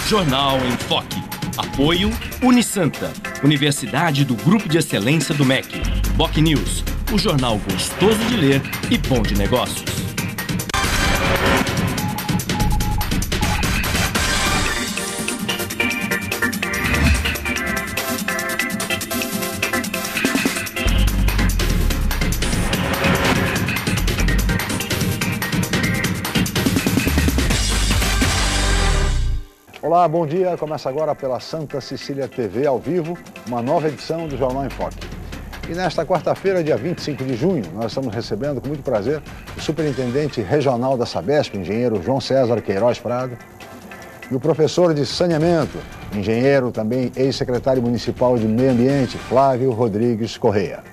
Jornal em Foque. Apoio Unisanta, Universidade do Grupo de Excelência do MEC. BocNews, o jornal gostoso de ler e bom de negócios. Olá, bom dia. Começa agora pela Santa Cecília TV ao vivo, uma nova edição do Jornal em Foque. E nesta quarta-feira, dia 25 de junho, nós estamos recebendo com muito prazer o superintendente regional da Sabesp, engenheiro João César Queiroz Prado, e o professor de saneamento, engenheiro também ex-secretário municipal de Meio Ambiente, Flávio Rodrigues Correia.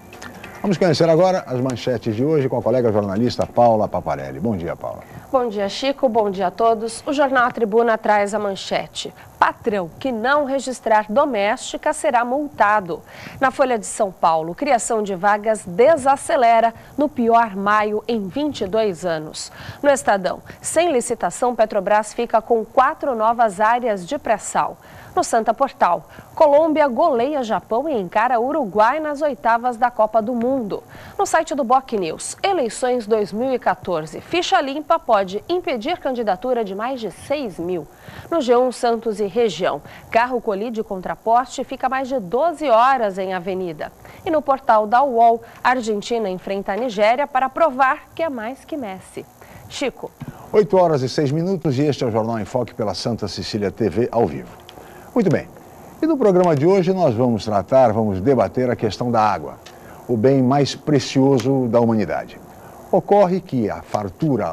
Vamos conhecer agora as manchetes de hoje com a colega jornalista Paula Paparelli. Bom dia, Paula. Bom dia, Chico. Bom dia a todos. O jornal A Tribuna traz a manchete: patrão que não registrar doméstica será multado. Na Folha de São Paulo, criação de vagas desacelera no pior maio em 22 anos. No Estadão, sem licitação, Petrobras fica com 4 novas áreas de pré-sal. No Santa Portal, Colômbia goleia Japão e encara Uruguai nas oitavas da Copa do Mundo. No site do BocNews, eleições 2014, ficha limpa pode impedir candidatura de mais de 6 mil. No G1 Santos e região, carro colide contra poste e fica mais de 12 horas em avenida. E no portal da UOL, a Argentina enfrenta a Nigéria para provar que é mais que Messi. Chico. 8 horas e 6 minutos e este é o Jornal em Foque pela Santa Cecília TV ao vivo. Muito bem, e no programa de hoje nós vamos debater a questão da água, o bem mais precioso da humanidade. Ocorre que a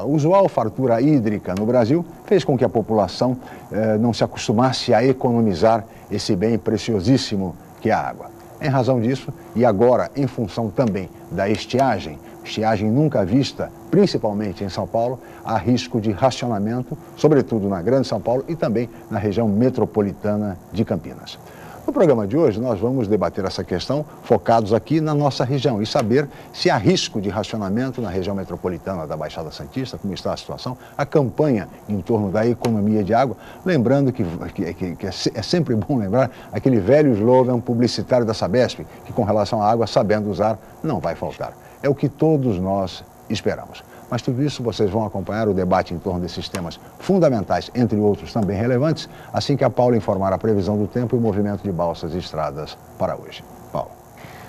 usual fartura hídrica no Brasil fez com que a população não se acostumasse a economizar esse bem preciosíssimo que é a água. Em razão disso, e agora em função também da estiagem nunca vista, principalmente em São Paulo, há risco de racionamento, sobretudo na Grande São Paulo e também na região metropolitana de Campinas. No programa de hoje, nós vamos debater essa questão focados aqui na nossa região e saber se há risco de racionamento na região metropolitana da Baixada Santista, como está a situação, a campanha em torno da economia de água, lembrando que é sempre bom lembrar aquele velho slogan publicitário da Sabesp, que com relação à água, sabendo usar, não vai faltar. É o que todos nós esperamos. Mas tudo isso vocês vão acompanhar o debate em torno desses temas fundamentais, entre outros também relevantes, assim que a Paula informar a previsão do tempo e o movimento de balsas e estradas para hoje. Paula.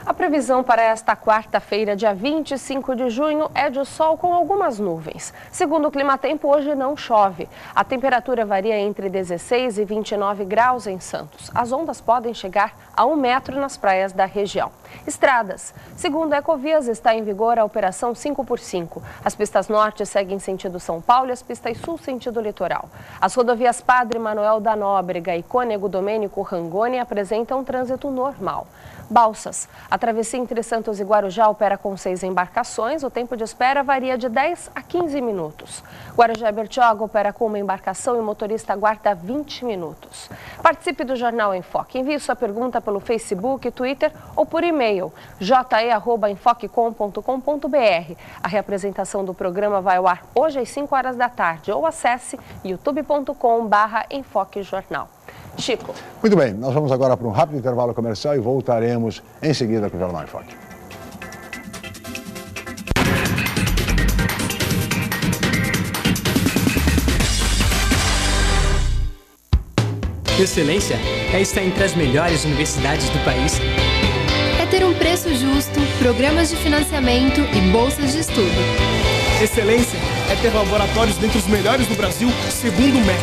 A previsão para esta quarta-feira, dia 25 de junho, é de sol com algumas nuvens. Segundo o Climatempo, hoje não chove. A temperatura varia entre 16 e 29 graus em Santos. As ondas podem chegar a 1 metro nas praias da região. Estradas. Segundo a Ecovias, está em vigor a operação 5x5. As pistas norte seguem sentido São Paulo e as pistas sul sentido litoral. As rodovias Padre Manuel da Nóbrega e Cônego Domênico Rangoni apresentam trânsito normal. Balsas. A travessia entre Santos e Guarujá opera com 6 embarcações. O tempo de espera varia de 10 a 15 minutos. Guarujá e Bertioga opera com uma embarcação e o motorista aguarda 20 minutos. Participe do Jornal em Foque. Envie sua pergunta pelo Facebook, Twitter ou por e-mail je@enfoquecom.com.br. A reapresentação do programa vai ao ar hoje às 5 horas da tarde ou acesse youtube.com/enfoquejornal. Chico. Muito bem, nós vamos agora para um rápido intervalo comercial e voltaremos em seguida com o Jornal em Foque. Excelência é estar entre as melhores universidades do país. É ter um preço justo, programas de financiamento e bolsas de estudo. Excelência é ter laboratórios dentre os melhores do Brasil, segundo o MEC.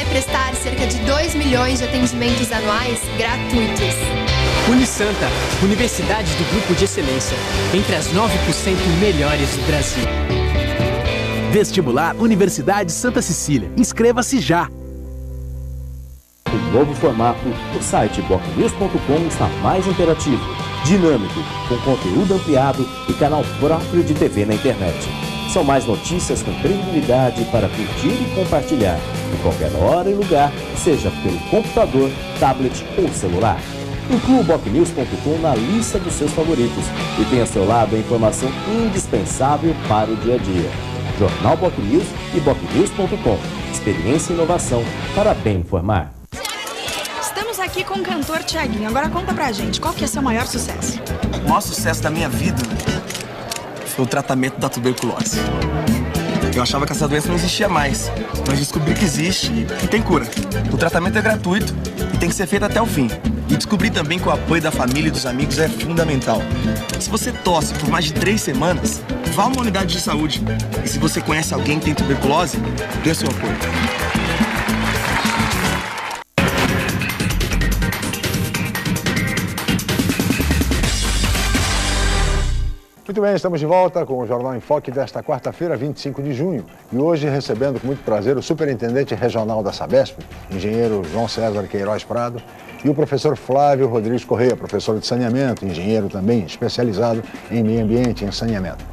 Prestar cerca de 2 milhões de atendimentos anuais gratuitos. Unisanta, Universidade do Grupo de Excelência, entre as 9% melhores do Brasil. Vestibular Universidade Santa Cecília. Inscreva-se já! Um novo formato, o site BocNews.com está mais interativo, dinâmico, com conteúdo ampliado e canal próprio de TV na internet. São mais notícias com credibilidade para curtir e compartilhar, em qualquer hora e lugar, seja pelo computador, tablet ou celular. Inclua o BocNews.com na lista dos seus favoritos e tenha ao seu lado a informação indispensável para o dia a dia. Jornal BocNews e BocNews.com. Experiência e inovação para bem informar. Estamos aqui com o cantor Thiaguinho. Agora conta pra gente, qual que é seu maior sucesso? O maior sucesso da minha vida foi o tratamento da tuberculose. Eu achava que essa doença não existia mais, mas descobri que existe e tem cura. O tratamento é gratuito e tem que ser feito até o fim. E descobri também que o apoio da família e dos amigos é fundamental. Se você tosse por mais de 3 semanas, vá a uma unidade de saúde. E se você conhece alguém que tem tuberculose, dê o seu apoio. Muito bem, estamos de volta com o Jornal em Foque desta quarta-feira, 25 de junho. E hoje recebendo com muito prazer o superintendente regional da Sabesp, engenheiro João César Queiroz Prado, e o professor Flávio Rodrigues Correia, professor de saneamento, engenheiro também especializado em meio ambiente e em saneamento.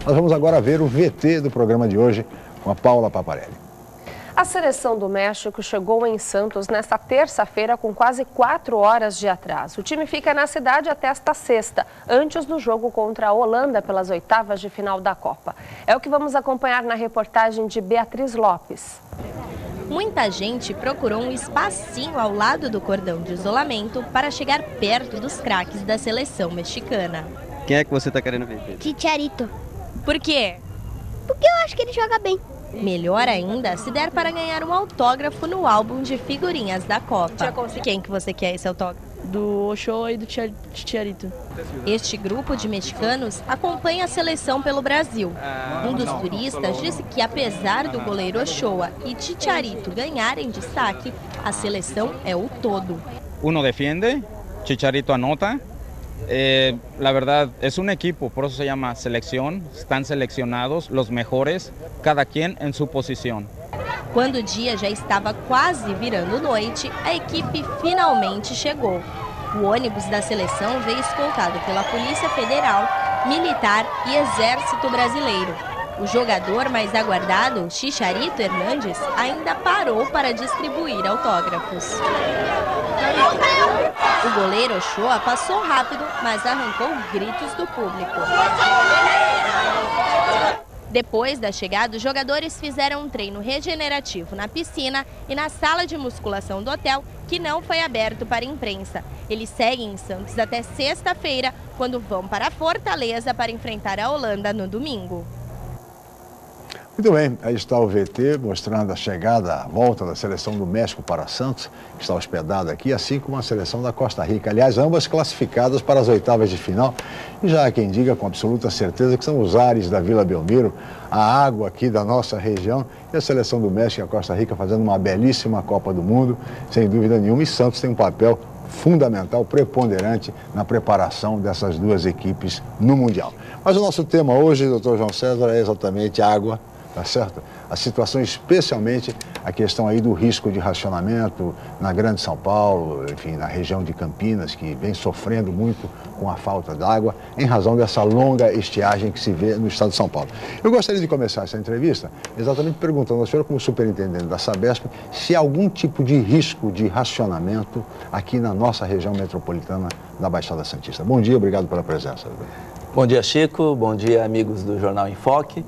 Nós vamos agora ver o VT do programa de hoje com a Paula Paparelli. A seleção do México chegou em Santos nesta terça-feira com quase 4 horas de atraso. O time fica na cidade até esta sexta, antes do jogo contra a Holanda pelas oitavas de final da Copa. É o que vamos acompanhar na reportagem de Beatriz Lopes. Muita gente procurou um espacinho ao lado do cordão de isolamento para chegar perto dos craques da seleção mexicana. Quem é que você está querendo ver? Chicharito. Por quê? Porque eu acho que ele joga bem. Melhor ainda se der para ganhar um autógrafo no álbum de figurinhas da Copa. Quem que você quer esse autógrafo? Do Ochoa e do Chicharito. Este grupo de mexicanos acompanha a seleção pelo Brasil. Um dos turistas disse que apesar do goleiro Ochoa e Chicharito ganharem destaque, a seleção é o todo. Uno defiende, Chicharito anota. La verdad es un equipo, por eso se llama selección, están seleccionados los mejores, cada quien en su posición. Quando o dia já estava quase virando noite, a equipe finalmente chegou. O ônibus da seleção veio escoltado pela Polícia Federal, Militar e Exército Brasileiro. O jogador mais aguardado, Chicharito Hernández, ainda parou para distribuir autógrafos. O goleiro Ochoa passou rápido, mas arrancou gritos do público. Depois da chegada, os jogadores fizeram um treino regenerativo na piscina e na sala de musculação do hotel, que não foi aberto para a imprensa. Eles seguem em Santos até sexta-feira, quando vão para Fortaleza para enfrentar a Holanda no domingo. Muito bem, aí está o VT mostrando a chegada, a volta da seleção do México para Santos, que está hospedada aqui, assim como a seleção da Costa Rica. Aliás, ambas classificadas para as oitavas de final. E já há quem diga com absoluta certeza que são os ares da Vila Belmiro, a água aqui da nossa região, e a seleção do México e a Costa Rica fazendo uma belíssima Copa do Mundo, sem dúvida nenhuma, e Santos tem um papel fundamental, preponderante na preparação dessas duas equipes no Mundial. Mas o nosso tema hoje, doutor João César, é exatamente água. Tá certo? A situação, especialmente a questão aí do risco de racionamento na Grande São Paulo, enfim, na região de Campinas, que vem sofrendo muito com a falta d'água, em razão dessa longa estiagem que se vê no estado de São Paulo. Eu gostaria de começar essa entrevista exatamente perguntando ao senhor, como superintendente da Sabesp, se há algum tipo de risco de racionamento aqui na nossa região metropolitana da Baixada Santista. Bom dia, obrigado pela presença. Bom dia, Chico. Bom dia, amigos do Jornal em Foque.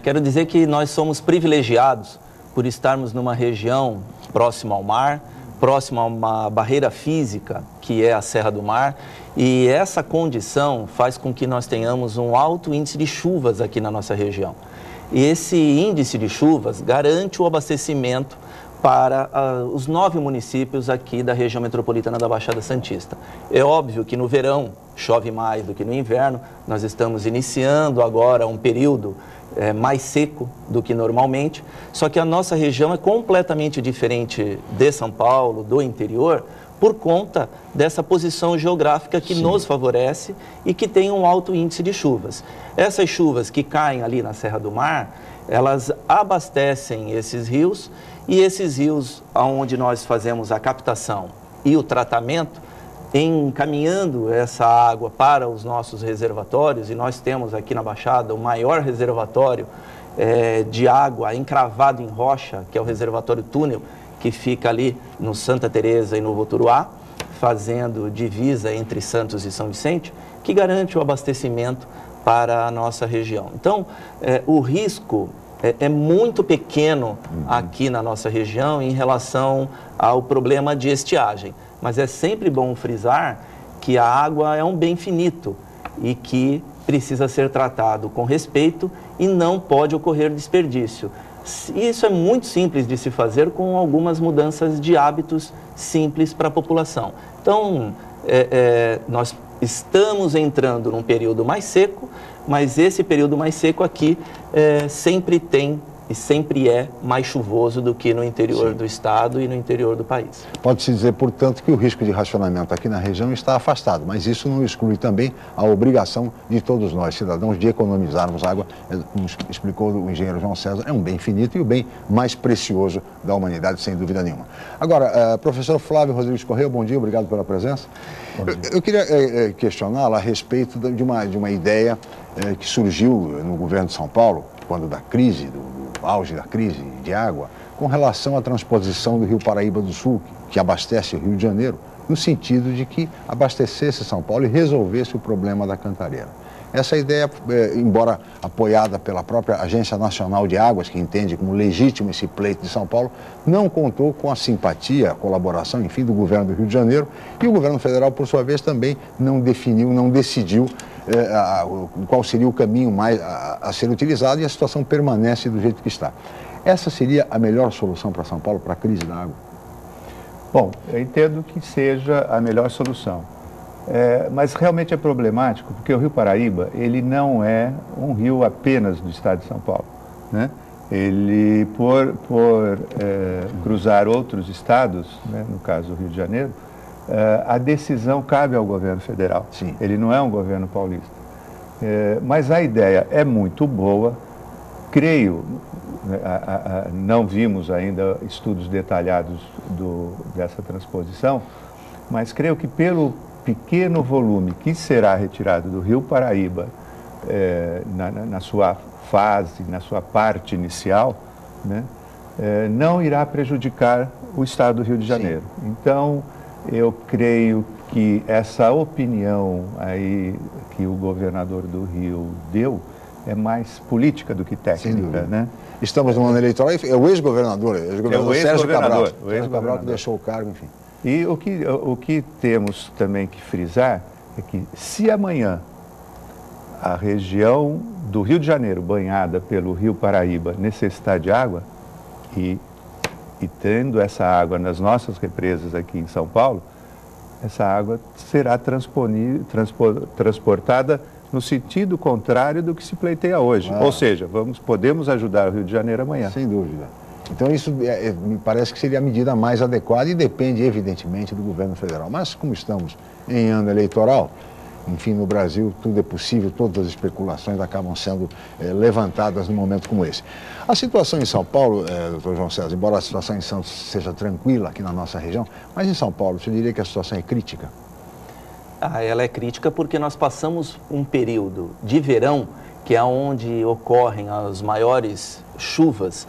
Quero dizer que nós somos privilegiados por estarmos numa região próxima ao mar, próxima a uma barreira física, que é a Serra do Mar, e essa condição faz com que nós tenhamos um alto índice de chuvas aqui na nossa região. E esse índice de chuvas garante o abastecimento para os 9 municípios aqui da região metropolitana da Baixada Santista. É óbvio que no verão chove mais do que no inverno, nós estamos iniciando agora um período mais seco do que normalmente, só que a nossa região é completamente diferente de São Paulo, do interior, por conta dessa posição geográfica que nos favorece e que tem um alto índice de chuvas. Essas chuvas que caem ali na Serra do Mar, elas abastecem esses rios, e esses rios onde nós fazemos a captação e o tratamento, encaminhando essa água para os nossos reservatórios, e nós temos aqui na Baixada o maior reservatório de água encravado em rocha, que é o reservatório Túnel, que fica ali no Santa Teresa e no Voturuá, fazendo divisa entre Santos e São Vicente, que garante o abastecimento para a nossa região. Então, o risco é muito pequeno aqui na nossa região em relação ao problema de estiagem. Mas é sempre bom frisar que a água é um bem finito e que precisa ser tratado com respeito e não pode ocorrer desperdício. Isso é muito simples de se fazer com algumas mudanças de hábitos simples para a população. Então, nós estamos entrando num período mais seco, mas esse período mais seco aqui sempre tem e sempre é mais chuvoso do que no interior do estado e no interior do país. Pode-se dizer, portanto, que o risco de racionamento aqui na região está afastado, mas isso não exclui também a obrigação de todos nós, cidadãos, de economizarmos água. Como explicou o engenheiro João César, é um bem finito e o bem mais precioso da humanidade, sem dúvida nenhuma. Agora, professor Flávio Rodrigues Correia, bom dia, obrigado pela presença. Eu queria questioná-la a respeito de uma ideia que surgiu no governo de São Paulo, quando da crise, do auge da crise de água, com relação à transposição do Rio Paraíba do Sul, que abastece o Rio de Janeiro, no sentido de que abastecesse São Paulo e resolvesse o problema da cantareira. Essa ideia, embora apoiada pela própria Agência Nacional de Águas, que entende como legítimo esse pleito de São Paulo, não contou com a simpatia, a colaboração, enfim, do governo do Rio de Janeiro, e o governo federal, por sua vez, também não definiu, não decidiu qual seria o caminho mais a ser utilizado, e a situação permanece do jeito que está. Essa seria a melhor solução para São Paulo, para a crise da água? Bom, eu entendo que seja a melhor solução. Mas realmente é problemático, porque o Rio Paraíba, ele não é um rio apenas do estado de São Paulo, né? Ele, por cruzar outros estados, né, no caso do Rio de Janeiro, a decisão cabe ao governo federal. Sim. Ele não é um governo paulista. Mas a ideia é muito boa, creio, não vimos ainda estudos detalhados dessa transposição, mas creio que pelo pequeno volume que será retirado do Rio Paraíba na sua fase, na sua parte inicial, né, não irá prejudicar o estado do Rio de Janeiro. Sim. Então, eu creio que essa opinião aí que o governador do Rio deu é mais política do que técnica, né? Estamos no ano eleitoral e é o ex-governador, Sérgio Cabral. O ex-governador que deixou o cargo, enfim. E o que temos também que frisar é que se amanhã a região do Rio de Janeiro, banhada pelo Rio Paraíba, necessitar de água, e tendo essa água nas nossas represas aqui em São Paulo, essa água será transportada no sentido contrário do que se pleiteia hoje. Ou seja, podemos ajudar o Rio de Janeiro amanhã. Sem dúvida. Então isso me parece que seria a medida mais adequada e depende, evidentemente, do governo federal. Mas como estamos em ano eleitoral, enfim, no Brasil tudo é possível, todas as especulações acabam sendo levantadas num momento como esse. A situação em São Paulo, doutor João César, embora a situação em Santos seja tranquila aqui na nossa região, mas em São Paulo, você diria que a situação é crítica? Ela é crítica porque nós passamos um período de verão, que é onde ocorrem as maiores chuvas,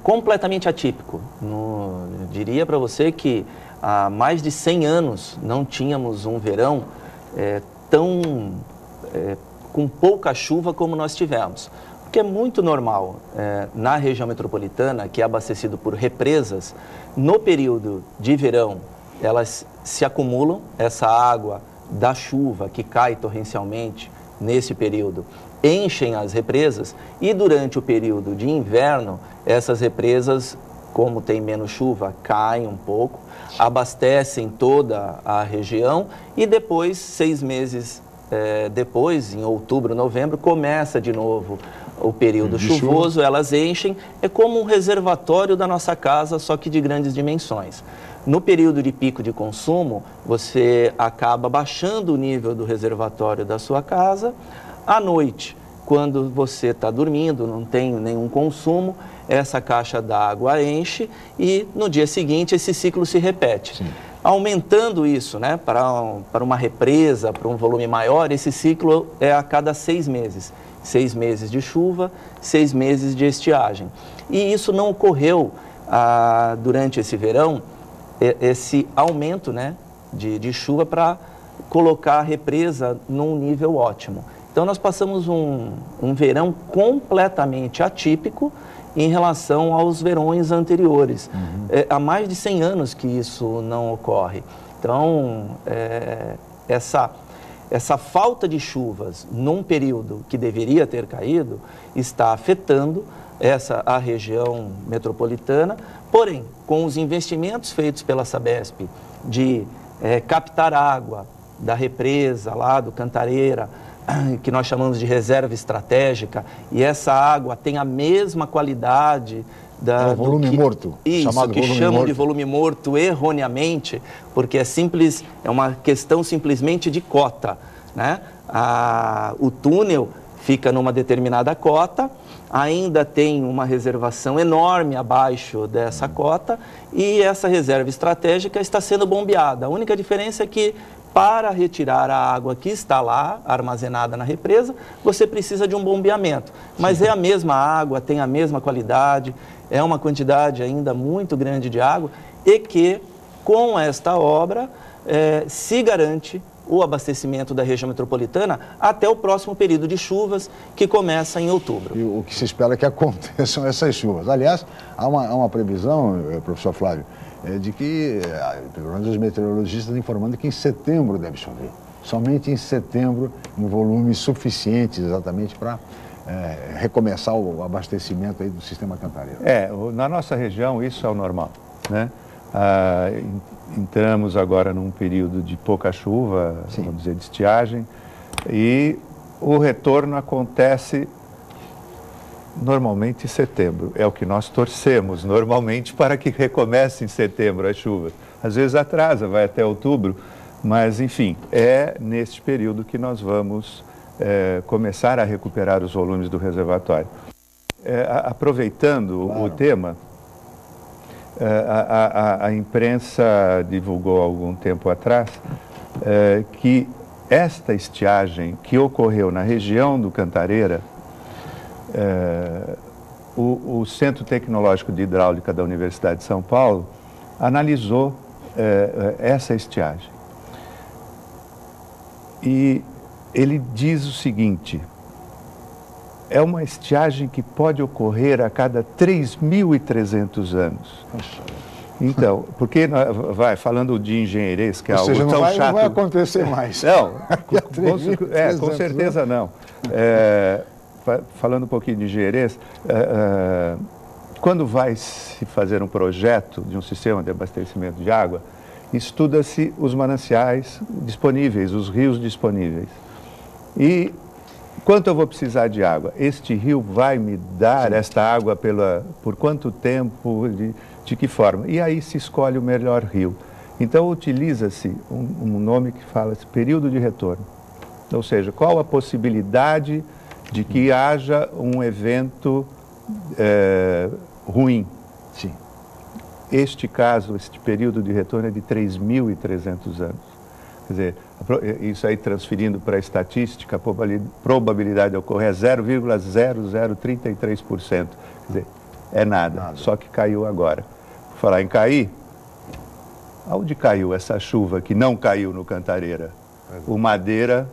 completamente atípico. Eu diria para você que há mais de 100 anos não tínhamos um verão com pouca chuva como nós tivemos. Porque é muito normal, na região metropolitana, que é abastecido por represas, no período de verão, elas se acumulam, essa água da chuva que cai torrencialmente nesse período, enchem as represas, e durante o período de inverno, essas represas, como tem menos chuva, caem um pouco, abastecem toda a região, e depois, 6 meses depois, em outubro, novembro, começa de novo o período chuvoso, elas enchem, é como um reservatório da nossa casa, só que de grandes dimensões. No período de pico de consumo, você acaba baixando o nível do reservatório da sua casa. À noite, quando você está dormindo, não tem nenhum consumo, essa caixa d'água enche e no dia seguinte esse ciclo se repete. Sim. Aumentando isso, né, para uma represa, para um volume maior, esse ciclo é a cada 6 meses. 6 meses de chuva, 6 meses de estiagem. E isso não ocorreu durante esse verão, esse aumento, né, de chuva para colocar a represa num nível ótimo. Então nós passamos um verão completamente atípico em relação aos verões anteriores. Há mais de 100 anos que isso não ocorre. Então, essa falta de chuvas num período que deveria ter caído está afetando a região metropolitana, porém, com os investimentos feitos pela Sabesp de captar água da represa lá do Cantareira, que nós chamamos de reserva estratégica, e essa água tem a mesma qualidade o volume morto. Isso, chamado que volume chamam morto. de volume morto erroneamente, porque é uma questão simplesmente de cota, né? O túnel fica numa determinada cota, ainda tem uma reservação enorme abaixo dessa cota, e essa reserva estratégica está sendo bombeada. A única diferença é que, para retirar a água que está lá, armazenada na represa, você precisa de um bombeamento. Mas é a mesma água, tem a mesma qualidade, é uma quantidade ainda muito grande de água, e que, com esta obra, se garante o abastecimento da região metropolitana até o próximo período de chuvas, que começa em outubro. E o que se espera é que aconteçam essas chuvas. Aliás, há uma previsão, professor Flávio, de que, pelo menos os meteorologistas informando que em setembro deve chover. Somente em setembro, em volumes suficientes exatamente para recomeçar o abastecimento aí do sistema Cantareira. Na nossa região isso é o normal, né? Entramos agora num período de pouca chuva, vamos dizer, de estiagem, e o retorno acontece normalmente em setembro. É o que nós torcemos normalmente para que recomece em setembro as chuvas. Às vezes atrasa, vai até outubro, mas enfim, é neste período que nós vamos começar a recuperar os volumes do reservatório. Aproveitando o tema, a imprensa divulgou há algum tempo atrás que esta estiagem que ocorreu na região do Cantareira, o Centro Tecnológico de Hidráulica da Universidade de São Paulo analisou essa estiagem. E ele diz o seguinte: é uma estiagem que pode ocorrer a cada 3.300 anos. Então, porque, falando de engenheiros, que é algo tão chato... Não vai acontecer mais. Não, com certeza não. Falando um pouquinho de engenheiros, quando vai se fazer um projeto de um sistema de abastecimento de água, estuda-se os mananciais disponíveis, os rios disponíveis. E quanto eu vou precisar de água? Este rio vai me dar esta água por quanto tempo, de que forma? E aí se escolhe o melhor rio. Então utiliza-se um nome que fala-se período de retorno. Ou seja, qual a possibilidade de que haja um evento ruim? Sim. Este período de retorno é de 3.300 anos. Quer dizer, isso aí transferindo para a estatística, a probabilidade de ocorrer é 0,0033%. Quer dizer, é nada, só que caiu agora. Por falar em cair, aonde caiu essa chuva que não caiu no Cantareira? O Madeira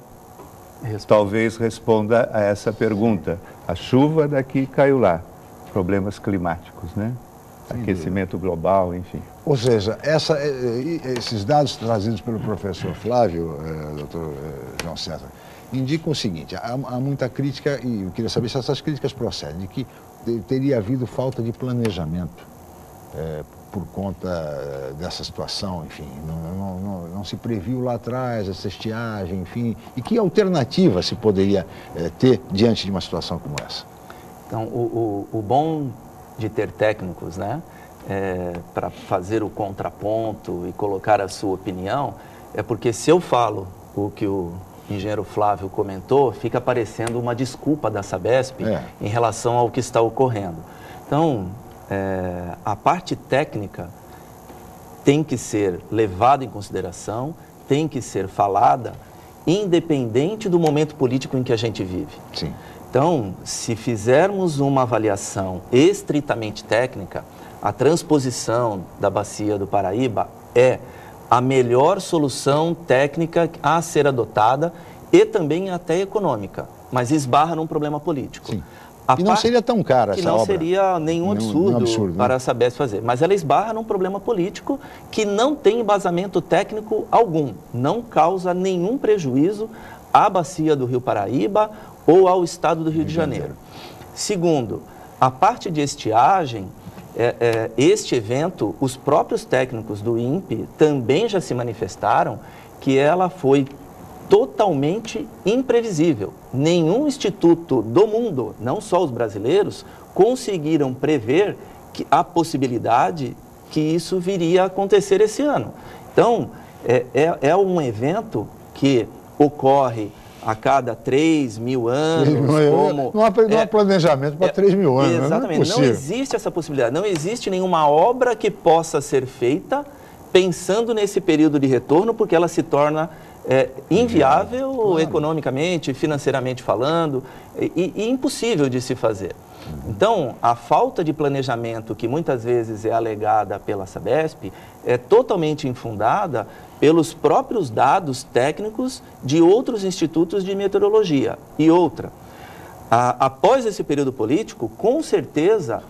talvez responda a essa pergunta. A chuva daqui caiu lá. Problemas climáticos, né? Aquecimento global, enfim. Ou seja, esses dados trazidos pelo professor Flávio, doutor João César, indicam o seguinte: há muita crítica, e eu queria saber se essas críticas procedem, de que teria havido falta de planejamento por conta dessa situação, enfim, não se previu lá atrás essa estiagem, enfim, e que alternativa se poderia ter diante de uma situação como essa? Então, o bom de ter técnicos, né, para fazer o contraponto e colocar a sua opinião, é porque se eu falo o que o engenheiro Flávio comentou, fica parecendo uma desculpa da Sabesp em relação ao que está ocorrendo. Então, a parte técnica tem que ser levada em consideração, tem que ser falada, independente do momento político em que a gente vive. Sim. Então, se fizermos uma avaliação estritamente técnica, a transposição da bacia do Paraíba é a melhor solução técnica a ser adotada e também até econômica, mas esbarra num problema político. Sim. E não seria tão cara essa obra. Que não seria nenhum absurdo para né? a Sabesp fazer. Mas ela esbarra num problema político que não tem embasamento técnico algum. Não causa nenhum prejuízo à bacia do Rio Paraíba ou ao estado do Rio de Janeiro. Segundo, a parte de estiagem, este evento, os próprios técnicos do INPE também já se manifestaram que ela foi totalmente imprevisível. Nenhum instituto do mundo, não só os brasileiros, conseguiram prever a possibilidade que isso viria a acontecer esse ano. Então, é um evento que ocorre a cada 3.000 anos. Não há planejamento para 3.000 anos. Exatamente. Não existe essa possibilidade. Não existe nenhuma obra que possa ser feita pensando nesse período de retorno, porque ela se torna inviável economicamente, financeiramente falando, e impossível de se fazer. Então, a falta de planejamento que muitas vezes é alegada pela Sabesp é totalmente infundada pelos próprios dados técnicos de outros institutos de meteorologia. E outra, após esse período político, com certeza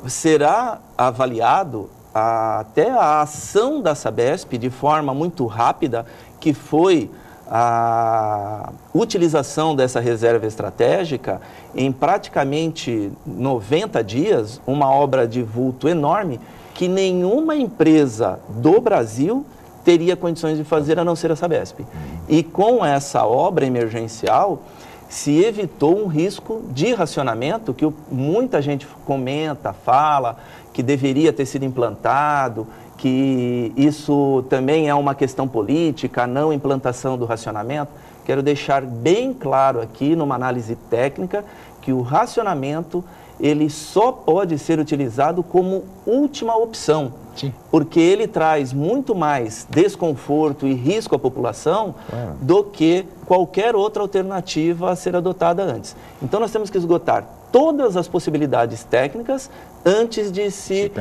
será avaliado até a ação da Sabesp de forma muito rápida, que foi a utilização dessa reserva estratégica em praticamente 90 dias, uma obra de vulto enorme que nenhuma empresa do Brasil teria condições de fazer a não ser a Sabesp. E com essa obra emergencial se evitou um risco de racionamento que muita gente comenta, fala que deveria ter sido implantado, que isso também é uma questão política, a não implantação do racionamento. Quero deixar bem claro aqui, numa análise técnica, que o racionamento ele só pode ser utilizado como última opção. Sim. Porque ele traz muito mais desconforto e risco à população do que qualquer outra alternativa a ser adotada antes. Então nós temos que esgotar todas as possibilidades técnicas antes de se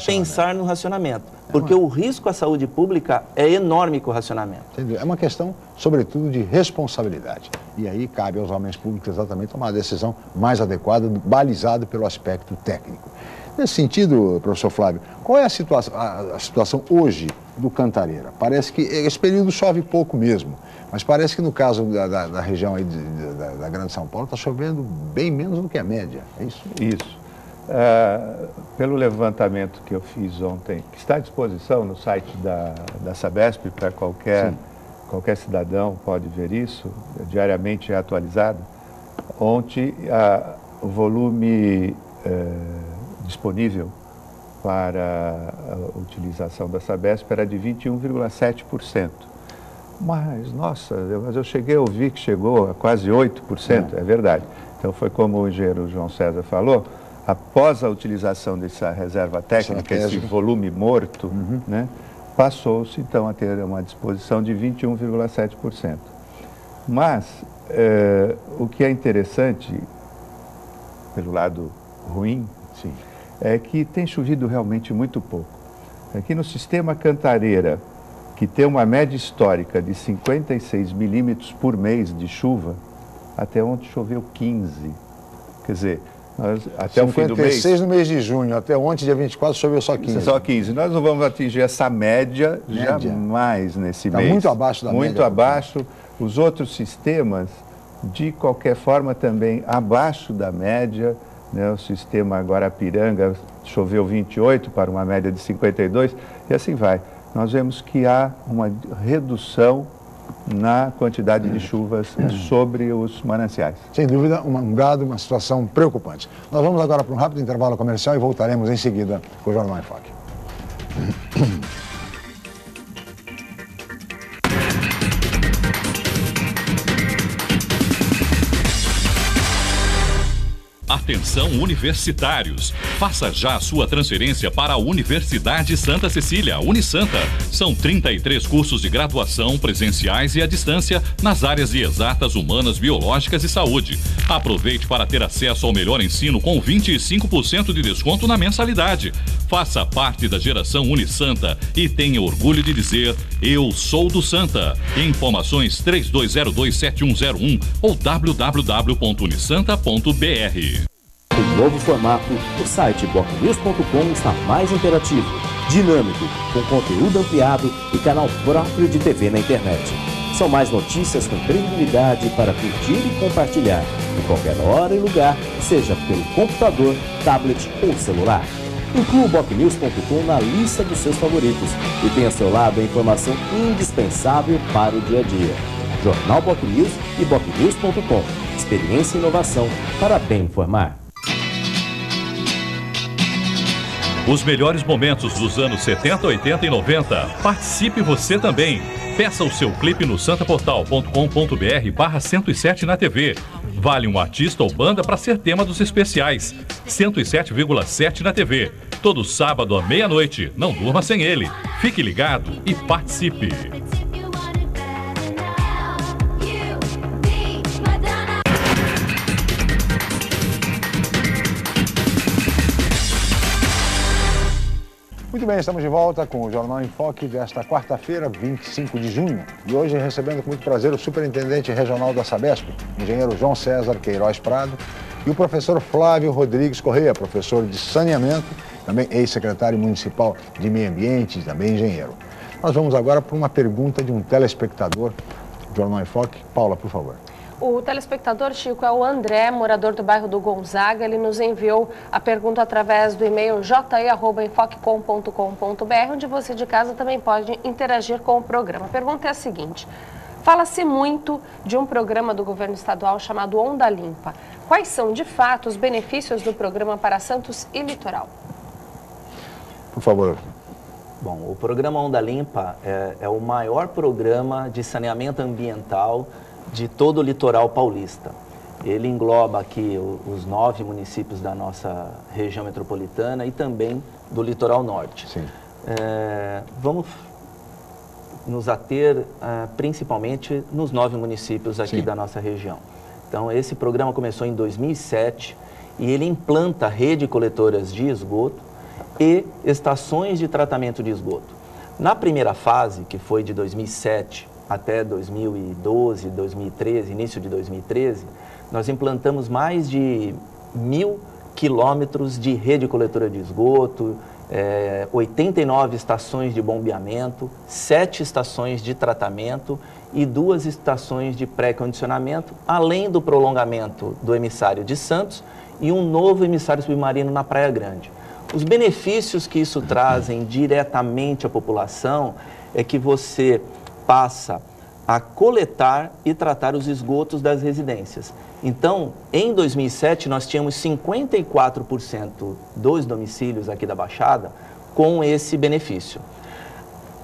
pensar no racionamento. Porque o risco à saúde pública é enorme com o racionamento. Entendi. É uma questão, sobretudo, de responsabilidade. E aí cabe aos homens públicos exatamente tomar a decisão mais adequada, balizada pelo aspecto técnico. Nesse sentido, professor Flávio, qual é a situação hoje do Cantareira? Parece que esse período chove pouco mesmo, mas parece que no caso da região aí da Grande São Paulo está chovendo bem menos do que a média, é isso? Isso. Pelo levantamento que eu fiz ontem, que está à disposição no site da Sabesp para qualquer cidadão pode ver isso, diariamente é atualizado. Ontem o volume disponível para a utilização da Sabesp era de 21,7%. Mas, nossa, eu cheguei a ouvir que chegou a quase 8%, é verdade. Então foi como o engenheiro João César falou, após a utilização dessa reserva técnica, esse volume morto, né, passou-se então a ter uma disposição de 21,7%. Mas o que é interessante, pelo lado ruim, é que tem chovido realmente muito pouco. Aqui no sistema Cantareira, que tem uma média histórica de 56 milímetros por mês de chuva, até ontem choveu 15. Quer dizer, até o fim do mês... 56 no mês de junho, até ontem, dia 24, choveu só 15. Só 15. Nós não vamos atingir essa média jamais nesse mês. Está muito abaixo da média. Muito abaixo. Os outros sistemas, de qualquer forma, também abaixo da média. Né? O sistema Guarapiranga choveu 28 para uma média de 52 e assim vai. Nós vemos que há uma redução na quantidade de chuvas sobre os mananciais. Sem dúvida, uma situação preocupante. Nós vamos agora para um rápido intervalo comercial e voltaremos em seguida com o Jornal em Foque. Atenção universitários, Faça já a sua transferência para a Universidade Santa Cecília, Unisanta. São 33 cursos de graduação presenciais e à distância nas áreas de exatas, humanas, biológicas e saúde. Aproveite para ter acesso ao melhor ensino com 25% de desconto na mensalidade. Faça parte da geração Unisanta e tenha orgulho de dizer: eu sou do Santa. Informações 32027101 ou www.unisanta.br. Em novo formato, o site BocNews.com está mais interativo, dinâmico, com conteúdo ampliado e canal próprio de TV na internet. São mais notícias com credibilidade para curtir e compartilhar, em qualquer hora e lugar, seja pelo computador, tablet ou celular. Inclua o BocNews.com na lista dos seus favoritos e tenha ao seu lado a informação indispensável para o dia a dia. Jornal BocNews e BocNews.com. Experiência e inovação para bem informar. Os melhores momentos dos anos 70, 80 e 90. Participe você também. Peça o seu clipe no santaportal.com.br/107 na TV. Vale um artista ou banda para ser tema dos especiais. 107,7 na TV. Todo sábado à meia-noite. Não durma sem ele. Fique ligado e participe. Muito bem, estamos de volta com o Jornal em Foque desta quarta-feira, 25 de junho. E hoje recebendo com muito prazer o superintendente regional da Sabesp, engenheiro João César Queiroz Prado, e o professor Flávio Rodrigues Correia, professor de saneamento, também ex-secretário municipal de meio ambiente e também engenheiro. Nós vamos agora para uma pergunta de um telespectador do Jornal em Foque. Paula, por favor. O telespectador, Chico, é o André, morador do bairro do Gonzaga. Ele nos enviou a pergunta através do e-mail ji@enfoquecom.com.br, onde você de casa também pode interagir com o programa. A pergunta é a seguinte: fala-se muito de um programa do governo estadual chamado Onda Limpa. Quais são, de fato, os benefícios do programa para Santos e litoral? Por favor. Bom, o programa Onda Limpa é o maior programa de saneamento ambiental de todo o litoral paulista. Ele engloba aqui os 9 municípios da nossa região metropolitana e também do litoral norte. Sim. Vamos nos ater principalmente nos 9 municípios aqui da nossa região. Então, esse programa começou em 2007 e ele implanta rede coletoras de esgoto e estações de tratamento de esgoto. Na primeira fase, que foi de 2007 até 2012, 2013, início de 2013, nós implantamos mais de 1.000 quilômetros de rede coletora de esgoto, 89 estações de bombeamento, 7 estações de tratamento e 2 estações de pré-condicionamento, além do prolongamento do emissário de Santos e um novo emissário submarino na Praia Grande. Os benefícios que isso trazem diretamente à população é que você passa a coletar e tratar os esgotos das residências. Então, em 2007, nós tínhamos 54% dos domicílios aqui da Baixada com esse benefício.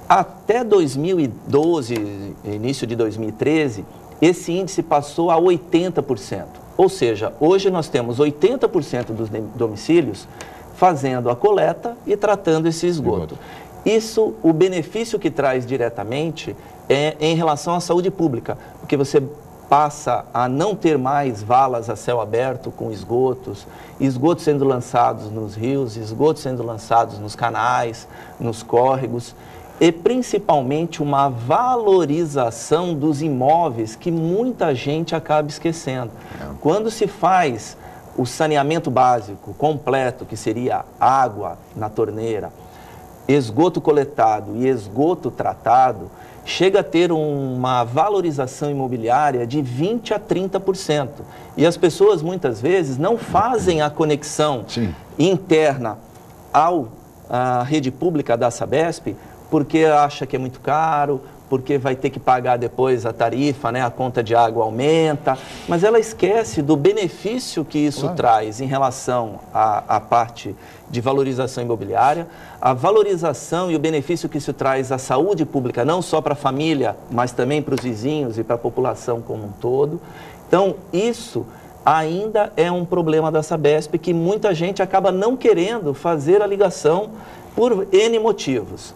Até 2012, início de 2013, esse índice passou a 80%. Ou seja, hoje nós temos 80% dos domicílios fazendo a coleta e tratando esse esgoto. Isso, o benefício que traz diretamente é em relação à saúde pública, porque você passa a não ter mais valas a céu aberto com esgotos sendo lançados nos rios, esgotos sendo lançados nos canais, nos córregos, e principalmente uma valorização dos imóveis que muita gente acaba esquecendo. Quando se faz o saneamento básico completo, que seria água na torneira, esgoto coletado e esgoto tratado, chega a ter uma valorização imobiliária de 20% a 30%. E as pessoas, muitas vezes, não fazem a conexão interna à rede pública da Sabesp, porque acha que é muito caro, porque vai ter que pagar depois a tarifa, né? A conta de água aumenta, mas ela esquece do benefício que isso traz em relação à parte de valorização imobiliária, a valorização e o benefício que isso traz à saúde pública, não só para a família, mas também para os vizinhos e para a população como um todo. Então, isso ainda é um problema da Sabesp que muita gente acaba não querendo fazer a ligação por N motivos.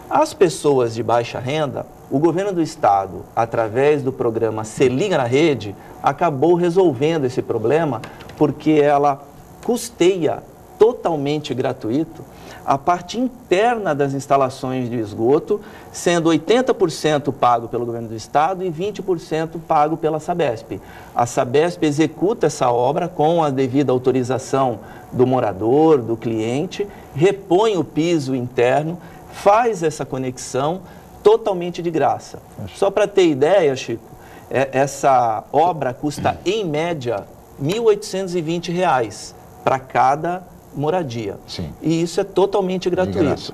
As pessoas de baixa renda, o governo do estado, através do programa Se Liga na Rede, acabou resolvendo esse problema porque ela custeia totalmente gratuito a parte interna das instalações de esgoto, sendo 80% pago pelo governo do estado e 20% pago pela Sabesp. A Sabesp executa essa obra com a devida autorização do morador, do cliente, repõe o piso interno, faz essa conexão totalmente de graça. Só para ter ideia, Chico, essa obra custa, em média, R$ 1.820 para cada moradia. Sim. E isso é totalmente gratuito.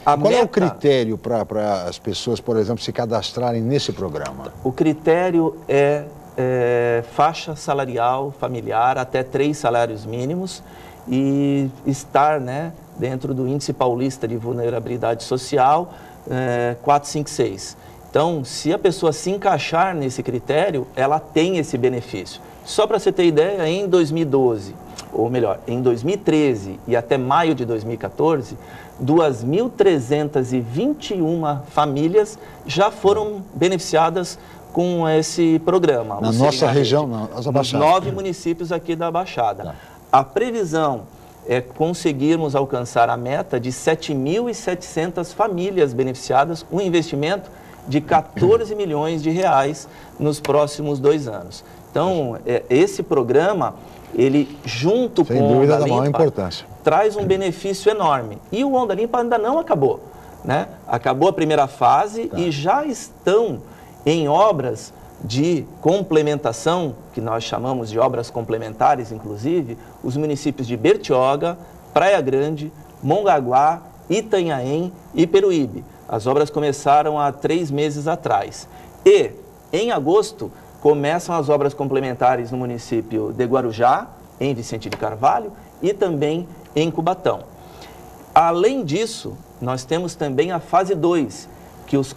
Qual é o critério para as pessoas, por exemplo, se cadastrarem nesse programa? O critério é faixa salarial familiar até 3 salários mínimos e estar, né, dentro do Índice Paulista de Vulnerabilidade Social 456. Então, se a pessoa se encaixar nesse critério, ela tem esse benefício. Só para você ter ideia, em 2012, ou melhor, em 2013 e até maio de 2014, 2.321 famílias já foram beneficiadas com esse programa. Na nossa região, nas nos 9 municípios aqui da Baixada. Tá. A previsão é conseguirmos alcançar a meta de 7.700 famílias beneficiadas, um investimento de 14 milhões de reais nos próximos 2 anos. Então, esse programa, ele junto com o Onda Limpa, traz um benefício enorme. E o Onda Limpa ainda não acabou, né? Acabou a primeira fase e já estão em obras de complementação, que nós chamamos de obras complementares, inclusive, os municípios de Bertioga, Praia Grande, Mongaguá, Itanhaém e Peruíbe. As obras começaram há 3 meses atrás. E, em agosto, começam as obras complementares no município de Guarujá, em Vicente de Carvalho, e também em Cubatão. Além disso, nós temos também a fase 2, que os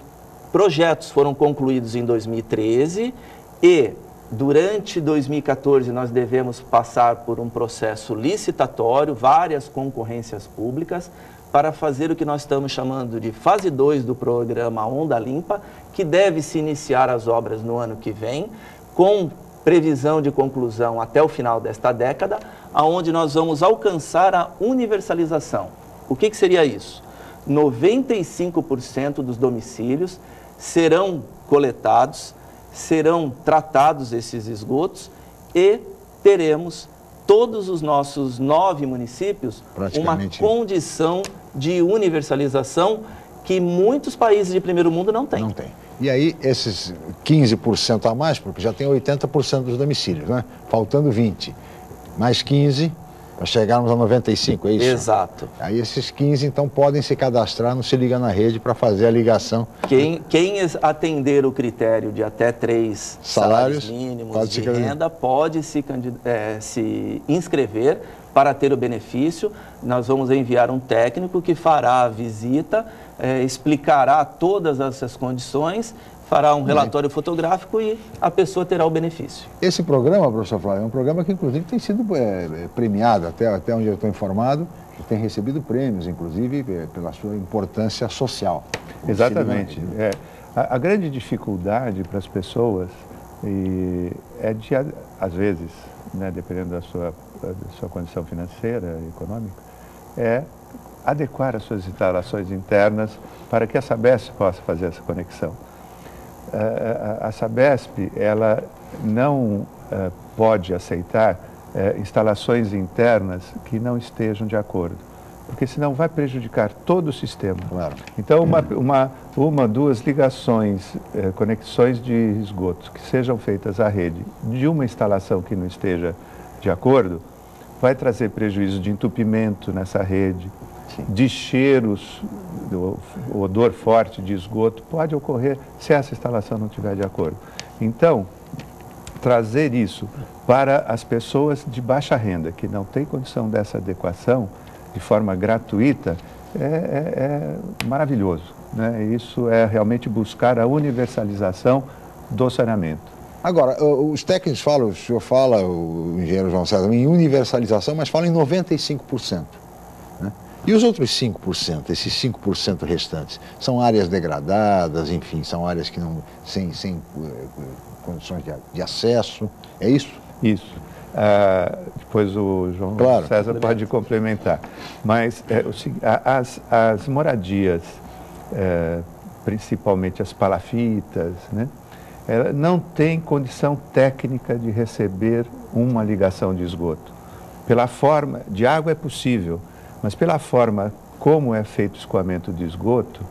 projetos foram concluídos em 2013 e, durante 2014, nós devemos passar por um processo licitatório, várias concorrências públicas, para fazer o que nós estamos chamando de fase 2 do programa Onda Limpa, que deve se iniciar as obras no ano que vem, com previsão de conclusão até o final desta década, onde nós vamos alcançar a universalização. O que seria isso? 95% dos domicílios serão coletados, serão tratados esses esgotos e teremos todos os nossos 9 municípios uma condição de universalização que muitos países de primeiro mundo não têm. Não tem. E aí, esses 15% a mais, porque já tem 80% dos domicílios, né? Faltando 20%. Mais 15%, para chegarmos a 95%, é isso? Exato. Aí esses 15%, então, podem se cadastrar no Se Liga na Rede para fazer a ligação. Quem atender o critério de até 3 salários mínimos de renda pode se inscrever para ter o benefício. Nós vamos enviar um técnico que fará a visita, explicará todas essas condições, fará um relatório fotográfico e a pessoa terá o benefício. Esse programa, professor Flávio, é um programa que, inclusive, tem sido premiado, até onde eu estou informado, que tem recebido prêmios, inclusive, pela sua importância social. Exatamente. A grande dificuldade para as pessoas é de, às vezes, né, dependendo da sua condição financeira e econômica, é adequar as suas instalações internas para que a Sabesp possa fazer essa conexão. A Sabesp, ela não pode aceitar instalações internas que não estejam de acordo, porque senão vai prejudicar todo o sistema. Claro. Então, duas ligações, conexões de esgotos que sejam feitas à rede de uma instalação que não esteja de acordo, vai trazer prejuízo de entupimento nessa rede, de cheiros, o odor forte de esgoto pode ocorrer se essa instalação não estiver de acordo. Então, trazer isso para as pessoas de baixa renda, que não têm condição dessa adequação, de forma gratuita, é maravilhoso, né? Isso é realmente buscar a universalização do saneamento. Agora, os técnicos falam, o senhor fala, o engenheiro João César, em universalização, mas fala em 95%. Né? E os outros 5%, esses 5% restantes, são áreas degradadas, enfim, são áreas que não, sem condições de acesso, é isso? Isso. Depois o João César pode complementar. Mas as moradias, principalmente as palafitas, né? Ela não tem condição técnica de receber uma ligação de esgoto. Pela forma, de água é possível, mas pela forma como é feito o escoamento de esgoto,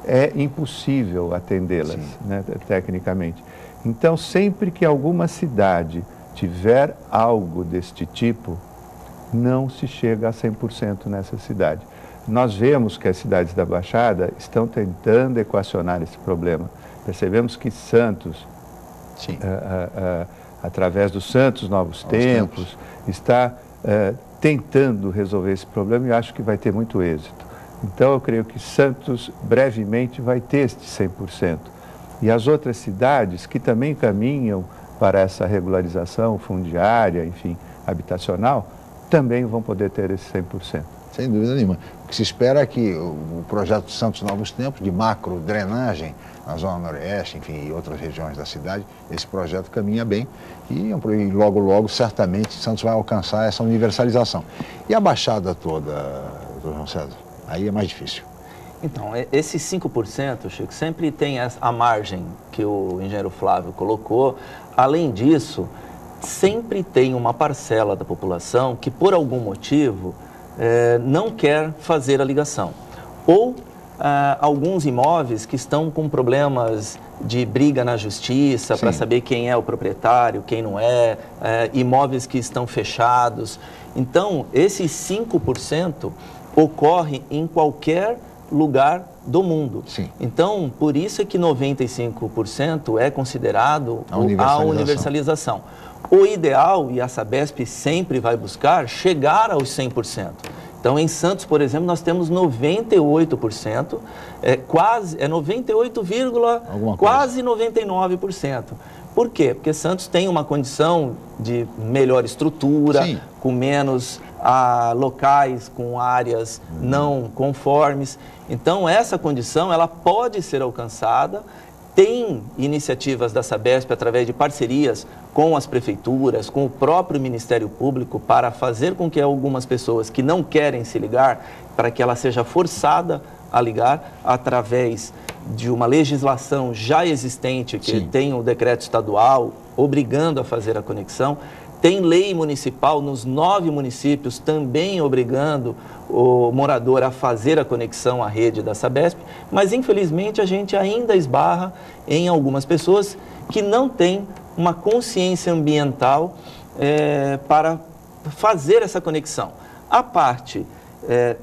é impossível atendê-las, né, tecnicamente. Então, sempre que alguma cidade tiver algo deste tipo, não se chega a 100% nessa cidade. Nós vemos que as cidades da Baixada estão tentando equacionar esse problema. Percebemos que Santos, através do Santos Novos Tempos, está tentando resolver esse problema e acho que vai ter muito êxito. Então, eu creio que Santos brevemente vai ter este 100%. E as outras cidades que também caminham para essa regularização fundiária, enfim, habitacional, também vão poder ter esse 100%. Sem dúvida nenhuma. O que se espera é que o projeto Santos Novos Tempos, de macro drenagem na Zona Noroeste, enfim, e outras regiões da cidade, esse projeto caminha bem e logo, logo, certamente, Santos vai alcançar essa universalização. E a Baixada toda, doutor João César? Aí é mais difícil. Então, esses 5%, Chico, sempre tem a margem que o engenheiro Flávio colocou. Além disso, sempre tem uma parcela da população que, por algum motivo, não quer fazer a ligação. Ou alguns imóveis que estão com problemas de briga na justiça para saber quem é o proprietário, quem não é, imóveis que estão fechados. Então, esses 5% ocorre em qualquer lugar do mundo. Então, por isso é que 95% é considerado a universalização. O ideal, e a Sabesp sempre vai buscar, chegar aos 100%. Então, em Santos, por exemplo, nós temos 98%, quase 98, quase 99%. Por quê? Porque Santos tem uma condição de melhor estrutura, com menos locais, com áreas não conformes. Então, essa condição ela pode ser alcançada. Tem iniciativas da Sabesp através de parcerias com as prefeituras, com o próprio Ministério Público, para fazer com que algumas pessoas que não querem se ligar, para que ela seja forçada a ligar através de uma legislação já existente, que tem o decreto estadual obrigando a fazer a conexão. Tem lei municipal nos 9 municípios também obrigando o morador a fazer a conexão à rede da Sabesp, mas infelizmente a gente ainda esbarra em algumas pessoas que não têm uma consciência ambiental para fazer essa conexão. A parte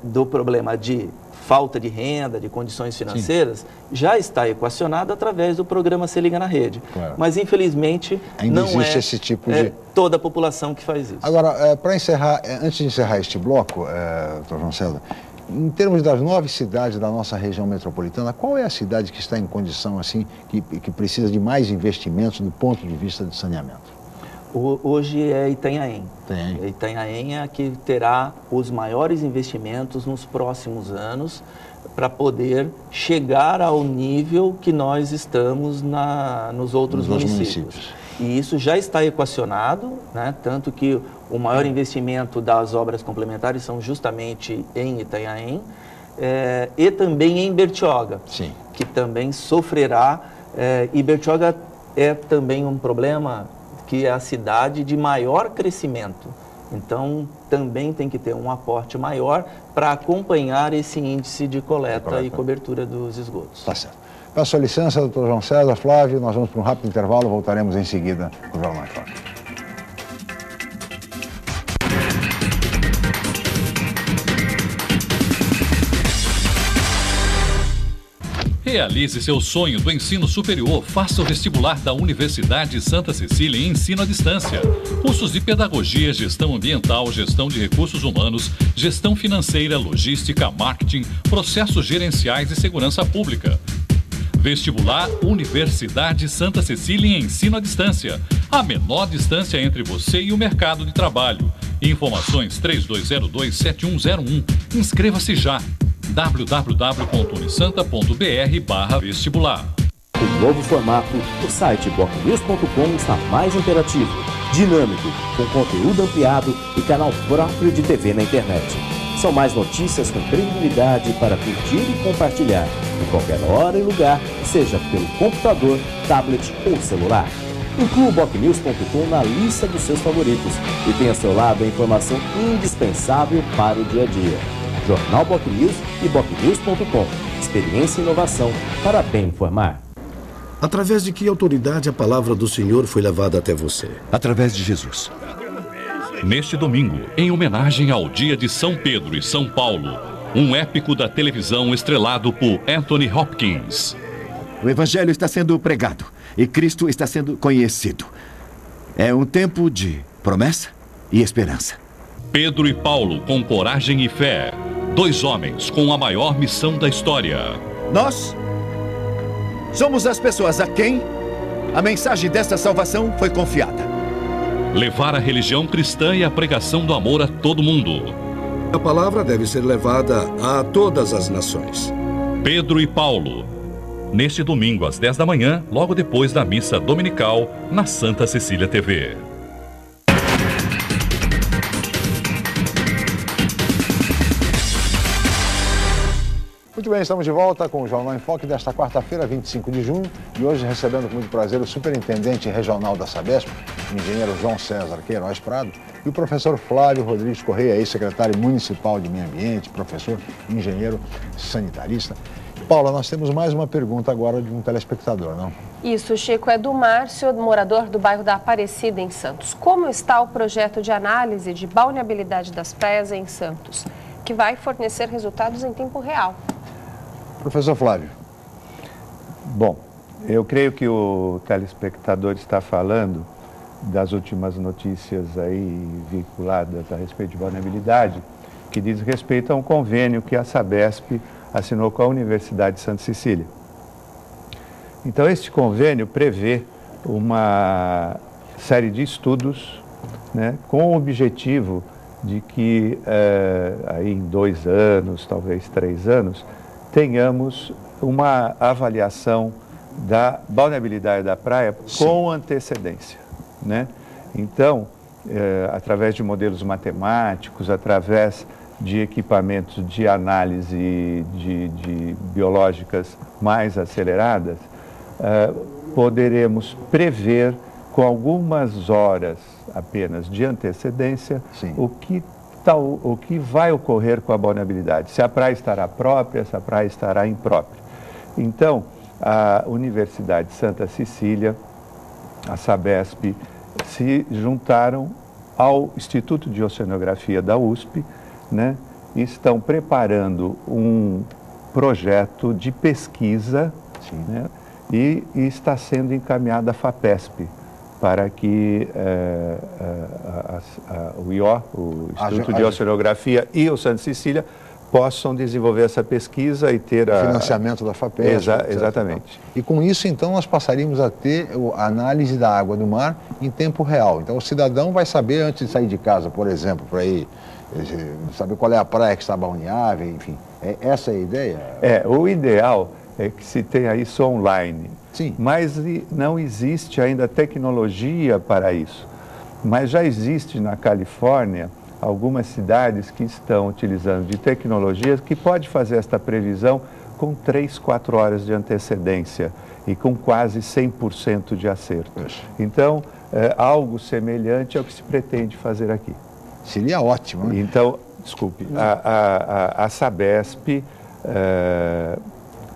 do problema de falta de renda, de condições financeiras, já está equacionada através do programa Se Liga na Rede. Mas, infelizmente, ainda não existe esse tipo de... toda a população que faz isso. Agora, para encerrar, antes de encerrar este bloco, doutor João César, em termos das 9 cidades da nossa região metropolitana, qual é a cidade que está em condição, assim, que precisa de mais investimentos do ponto de vista de saneamento? Hoje é Itanhaém. Itanhaém é a que terá os maiores investimentos nos próximos anos para poder chegar ao nível que nós estamos nos outros municípios. E isso já está equacionado, né? Tanto que o maior investimento das obras complementares são justamente em Itanhaém e também em Bertioga, que também sofrerá. E Bertioga é também um problema que é a cidade de maior crescimento. Então, também tem que ter um aporte maior para acompanhar esse índice de coleta e cobertura dos esgotos. Tá certo. Peço a licença, doutor João César, Flávio, nós vamos para um rápido intervalo, voltaremos em seguida com o Jornal em Foque. Realize seu sonho do ensino superior. Faça o vestibular da Universidade Santa Cecília em ensino à distância. Cursos de pedagogia, gestão ambiental, gestão de recursos humanos, gestão financeira, logística, marketing, processos gerenciais e segurança pública. Vestibular Universidade Santa Cecília em ensino à distância. A menor distância entre você e o mercado de trabalho. Informações 3202-7101. Inscreva-se já. www.unisanta.br/vestibular. O novo formato, o site BocNews.com está mais interativo, dinâmico, com conteúdo ampliado e canal próprio de TV na internet. São mais notícias com credibilidade para curtir e compartilhar, em qualquer hora e lugar, seja pelo computador, tablet ou celular. Inclua o BocNews.com na lista dos seus favoritos e tenha ao seu lado a informação indispensável para o dia a dia. Jornal BocNews e BocNews.com. Experiência e inovação para bem informar. Através de que autoridade a palavra do Senhor foi levada até você? Através de Jesus. Neste domingo, em homenagem ao Dia de São Pedro e São Paulo, um épico da televisão estrelado por Anthony Hopkins. O Evangelho está sendo pregado e Cristo está sendo conhecido. É um tempo de promessa e esperança. Pedro e Paulo com coragem e fé. Dois homens com a maior missão da história. Nós somos as pessoas a quem a mensagem desta salvação foi confiada. Levar a religião cristã e a pregação do amor a todo mundo. A palavra deve ser levada a todas as nações. Pedro e Paulo. Neste domingo, às 10 da manhã, logo depois da missa dominical, na Santa Cecília TV. Muito bem, estamos de volta com o Jornal em Foque desta quarta-feira, 25 de junho, e hoje recebendo com muito prazer o superintendente regional da Sabesp, o engenheiro João César Queiroz Prado, e o professor Flávio Rodrigues Correia, ex-secretário municipal de Meio Ambiente, professor, engenheiro sanitarista. Paula, nós temos mais uma pergunta agora de um telespectador, não? Isso, Chico, é do Márcio, morador do bairro da Aparecida, em Santos. Como está o projeto de análise de balneabilidade das praias em Santos, que vai fornecer resultados em tempo real? Professor Flávio. Bom, eu creio que o telespectador está falando das últimas notícias aí vinculadas a respeito de balneabilidade, que diz respeito a um convênio que a Sabesp assinou com a Universidade de Santa Cecília. Então, este convênio prevê uma série de estudos, né, com o objetivo de que aí em 2 anos, talvez 3 anos, tenhamos uma avaliação da balneabilidade da praia com antecedência, né? Então, através de modelos matemáticos, através de equipamentos de análise de biológicas mais aceleradas, poderemos prever com algumas horas apenas de antecedência o que vai ocorrer com a balneabilidade, se a praia estará própria, se a praia estará imprópria. Então, a Universidade de Santa Cecília, a Sabesp, se juntaram ao Instituto de Oceanografia da USP, né, e estão preparando um projeto de pesquisa, né, e está sendo encaminhado à FAPESP, para que o IO, o Instituto de Oceanografia e o Santa Cecília possam desenvolver essa pesquisa e ter o financiamento da FAPESP. Exatamente. E com isso, então, nós passaríamos a ter a análise da água do mar em tempo real. Então, o cidadão vai saber, antes de sair de casa, por exemplo, para ir saber qual é a praia que está balneável, enfim. Essa é a ideia? O ideal é que se tenha isso online. Sim. Mas não existe ainda tecnologia para isso. Mas já existe na Califórnia algumas cidades que estão utilizando de tecnologias que pode fazer esta previsão com 3, 4 horas de antecedência e com quase 100% de acerto. Então, algo semelhante ao que se pretende fazer aqui. Seria ótimo, né? Então, desculpe, a Sabesp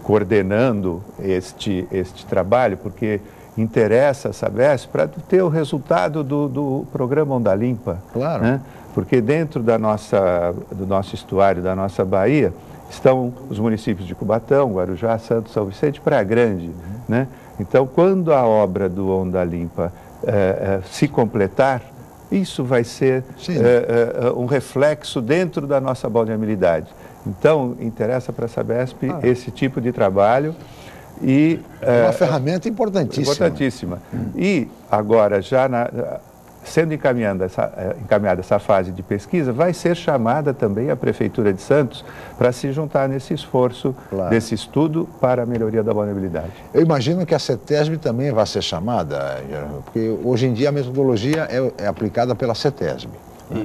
coordenando este trabalho, porque interessa a Sabesp para ter o resultado do programa Onda Limpa. Claro. Né? Porque dentro do nosso estuário, da nossa Bahia, estão os municípios de Cubatão, Guarujá, Santos, São Vicente e Praia Grande. Né? Então, quando a obra do Onda Limpa se completar, isso vai ser um reflexo dentro da nossa balneabilidade. Então, interessa para a Sabesp esse tipo de trabalho E, é uma ferramenta importantíssima. Importantíssima. E agora, já sendo encaminhada essa fase de pesquisa, vai ser chamada também a Prefeitura de Santos para se juntar nesse esforço desse estudo para a melhoria da vulnerabilidade. Eu imagino que a CETESB também vai ser chamada, porque hoje em dia a metodologia é aplicada pela CETESB.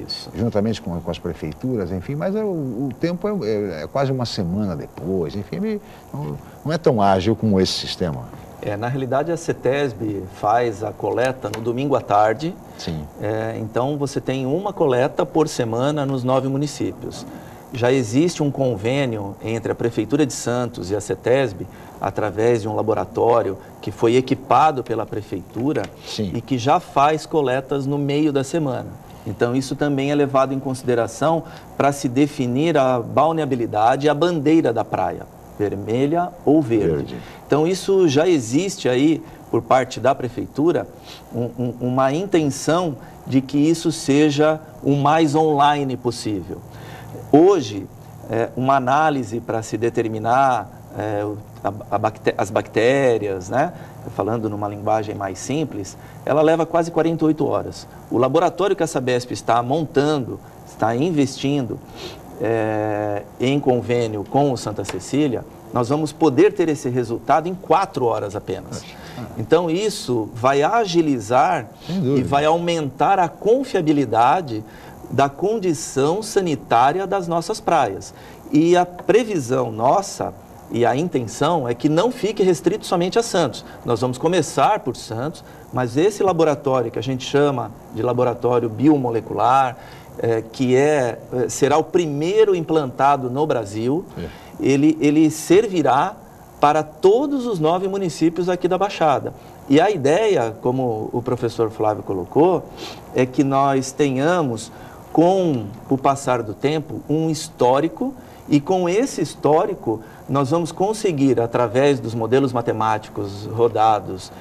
Isso. Juntamente com as prefeituras, enfim, mas o tempo é quase uma semana depois, enfim, não é tão ágil como esse sistema. Na realidade, a CETESB faz a coleta no domingo à tarde. Sim. Então, você tem uma coleta por semana nos 9 municípios. Já existe um convênio entre a Prefeitura de Santos e a CETESB, através de um laboratório que foi equipado pela Prefeitura. Sim. E que já faz coletas no meio da semana. Então, isso também é levado em consideração para se definir a balneabilidade e a bandeira da praia, vermelha ou verde. Então, isso já existe aí, por parte da Prefeitura, uma intenção de que isso seja o mais online possível. Hoje, uma análise para se determinar as bactérias, né? Falando numa linguagem mais simples, ela leva quase 48 horas. O laboratório que a Sabesp está montando, está investindo em convênio com o Santa Cecília, nós vamos poder ter esse resultado em 4 horas apenas. Então, isso vai agilizar e vai aumentar a confiabilidade da condição sanitária das nossas praias. E a previsão nossa e a intenção é que não fique restrito somente a Santos. Nós vamos começar por Santos, mas esse laboratório que a gente chama de laboratório biomolecular, que será o primeiro implantado no Brasil, ele servirá para todos os 9 municípios aqui da Baixada. E a ideia, como o professor Flávio colocou, é que nós tenhamos, com o passar do tempo, um histórico, e com esse histórico nós vamos conseguir, através dos modelos matemáticos rodados,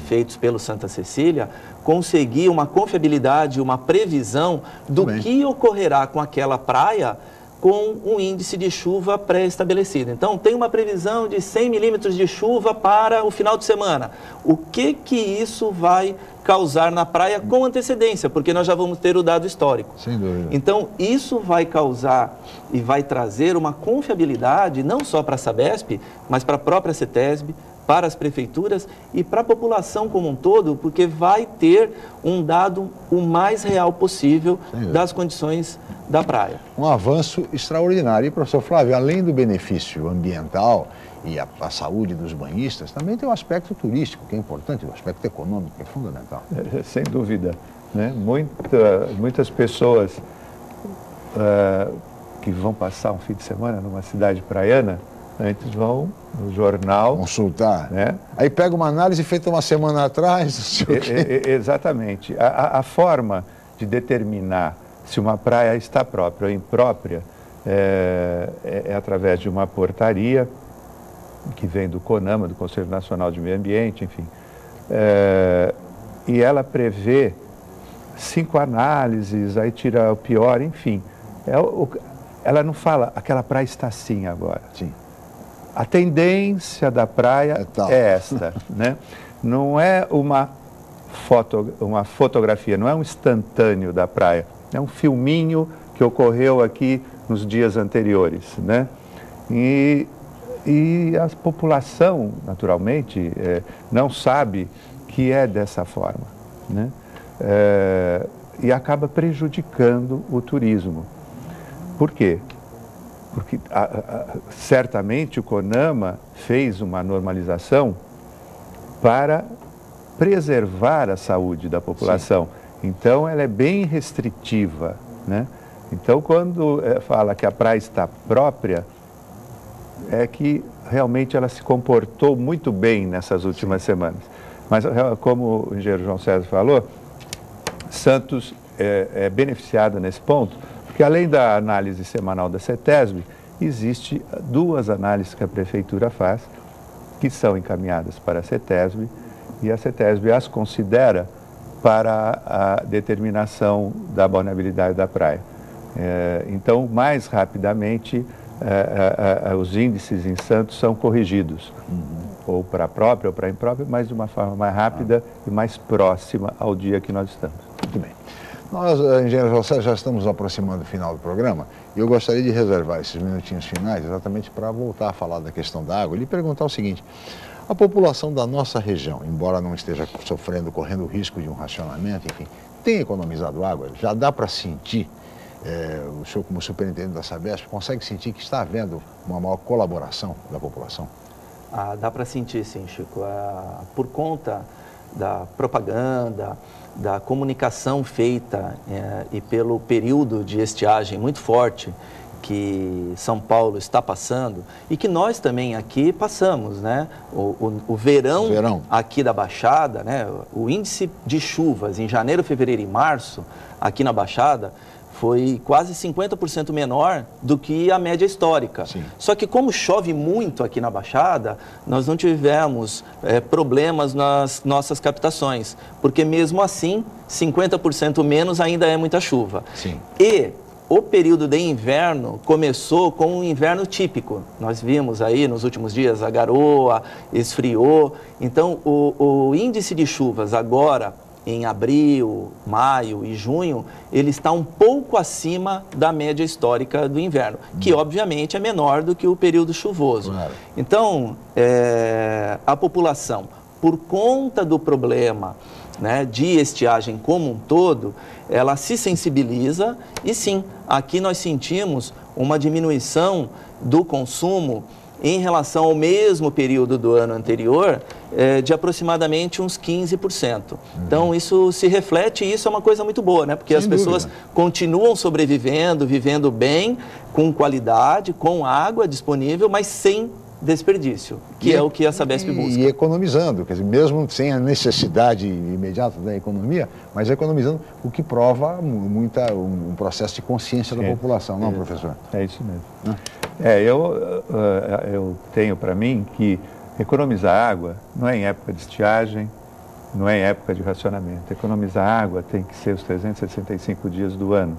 feitos pelo Santa Cecília, conseguir uma confiabilidade, uma previsão do que ocorrerá com aquela praia com um índice de chuva pré-estabelecido. Então, tem uma previsão de 100 milímetros de chuva para o final de semana. O que isso vai causar na praia com antecedência? Porque nós já vamos ter o dado histórico. Sem dúvida. Então, isso vai causar e vai trazer uma confiabilidade, não só para a Sabesp, mas para a própria CETESB, para as prefeituras e para a população como um todo, porque vai ter um dado o mais real possível das condições da praia. Um avanço extraordinário. E, professor Flávio, além do benefício ambiental e a saúde dos banhistas, também tem o aspecto turístico, que é importante, o aspecto econômico, que é fundamental. Sem dúvida, né? Muitas pessoas que vão passar um fim de semana numa cidade praiana, antes vão no jornal consultar, né? Aí pega uma análise feita uma semana atrás. Exatamente. A forma de determinar se uma praia está própria ou imprópria é através de uma portaria que vem do CONAMA, do Conselho Nacional de Meio Ambiente, enfim. E ela prevê 5 análises, aí tira o pior, enfim. Ela não fala, aquela praia está assim agora. Sim. A tendência da praia é esta, né? Não é uma fotografia, não é um instantâneo da praia, é um filminho que ocorreu aqui nos dias anteriores, né? E a população, naturalmente, não sabe que é dessa forma, né? E acaba prejudicando o turismo. Por quê? Porque certamente o CONAMA fez uma normalização para preservar a saúde da população. Sim. Então, ela é bem restritiva, né? Então, quando fala que a praia está própria, é que realmente ela se comportou muito bem nessas últimas semanas. Mas, como o engenheiro João César falou, Santos é beneficiada nesse ponto, porque além da análise semanal da CETESB, existe 2 análises que a Prefeitura faz, que são encaminhadas para a CETESB, e a CETESB as considera para a determinação da vulnerabilidade da praia. Então, mais rapidamente, os índices em Santos são corrigidos. ou para a própria ou para a imprópria, mas de uma forma mais rápida e mais próxima ao dia que nós estamos. Muito bem. Nós, engenheiro José, já estamos aproximando do final do programa e eu gostaria de reservar esses minutinhos finais exatamente para voltar a falar da questão da água e lhe perguntar o seguinte: a população da nossa região, embora não esteja sofrendo, correndo o risco de um racionamento, enfim, tem economizado água? Já dá para sentir, o senhor como superintendente da Sabesp, consegue sentir que está havendo uma maior colaboração da população? Dá para sentir, sim, Chico. Por conta da propaganda, da comunicação feita e pelo período de estiagem muito forte que São Paulo está passando e que nós também aqui passamos, né? O verão aqui da Baixada, né? O índice de chuvas em janeiro, fevereiro e março aqui na Baixada foi quase 50% menor do que a média histórica. Sim. Só que como chove muito aqui na Baixada, nós não tivemos problemas nas nossas captações, porque mesmo assim, 50% menos ainda é muita chuva. Sim. E o período de inverno começou com um inverno típico. Nós vimos aí nos últimos dias a garoa, esfriou. Então, o índice de chuvas agora, em abril, maio e junho, ele está um pouco acima da média histórica do inverno, que obviamente é menor do que o período chuvoso. Claro. Então, a população, por conta do problema, né, de estiagem como um todo, ela se sensibiliza e sim, aqui nós sentimos uma diminuição do consumo em relação ao mesmo período do ano anterior, de aproximadamente uns 15%. Então, isso se reflete e isso é uma coisa muito boa, né? Porque as pessoas continuam sobrevivendo, vivendo bem, com qualidade, com água disponível, mas sem desperdício, que é o que a Sabesp busca. E economizando, quer dizer, mesmo sem a necessidade imediata da economia, mas economizando, o que prova um processo de consciência da população, não, professor? É isso mesmo. Eu tenho para mim que economizar água não é em época de estiagem, não é em época de racionamento. Economizar água tem que ser os 365 dias do ano,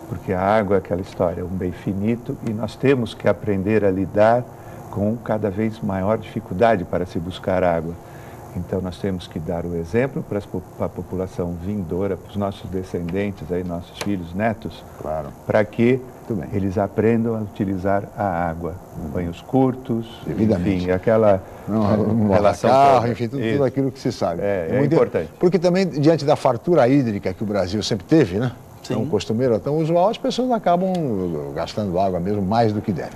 porque a água é aquela história, é um bem finito e nós temos que aprender a lidar com cada vez maior dificuldade para se buscar água. Então nós temos que dar o exemplo para a população vindoura, para os nossos descendentes, aí, nossos filhos, netos, claro, para que eles aprendam a utilizar a água. Banhos curtos, enfim, aquela relação carro, enfim, tudo aquilo que se sabe. É importante. Porque também, diante da fartura hídrica que o Brasil sempre teve, né? Tão costumeiro, tão usual, as pessoas acabam gastando água mesmo mais do que devem.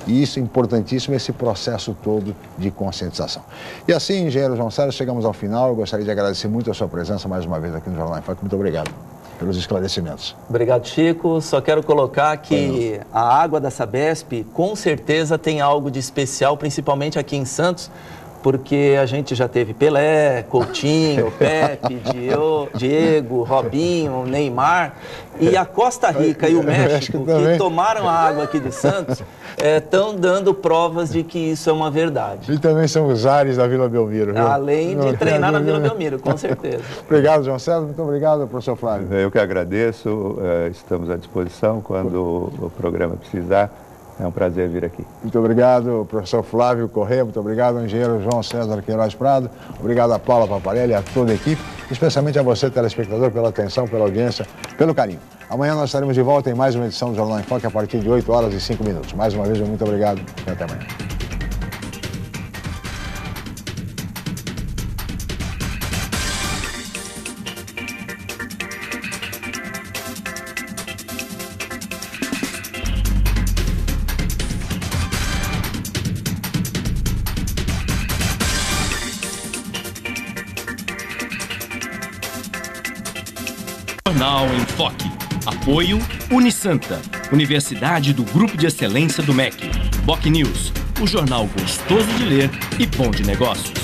E isso é importantíssimo, esse processo todo de conscientização. E assim, engenheiro João Célio, chegamos ao final. Eu gostaria de agradecer muito a sua presença mais uma vez aqui no Jornal em Foque. Muito obrigado pelos esclarecimentos. Obrigado, Chico. Só quero colocar que a água da Sabesp com certeza tem algo de especial, principalmente aqui em Santos, porque a gente já teve Pelé, Coutinho, Pepe, Diego, Robinho, Neymar, e a Costa Rica e o México, que tomaram a água aqui de Santos, estão dando provas de que isso é uma verdade. E também são os ares da Vila Belmiro, viu? Além de treinar na Vila Belmiro, com certeza. Obrigado, João César. Muito obrigado, professor Flávio. Eu que agradeço. Estamos à disposição quando o programa precisar. É um prazer vir aqui. Muito obrigado, professor Flávio Corrêa, muito obrigado, engenheiro João César Queiroz Prado, obrigado a Paula Paparelli, a toda a equipe, especialmente a você, telespectador, pela atenção, pela audiência, pelo carinho. Amanhã nós estaremos de volta em mais uma edição do Jornal em Foque a partir de 8 horas e 5 minutos. Mais uma vez, muito obrigado e até amanhã. Jornal em Foque. Apoio Unisanta, Universidade do Grupo de Excelência do MEC. BocNews, o jornal gostoso de ler e bom de negócios.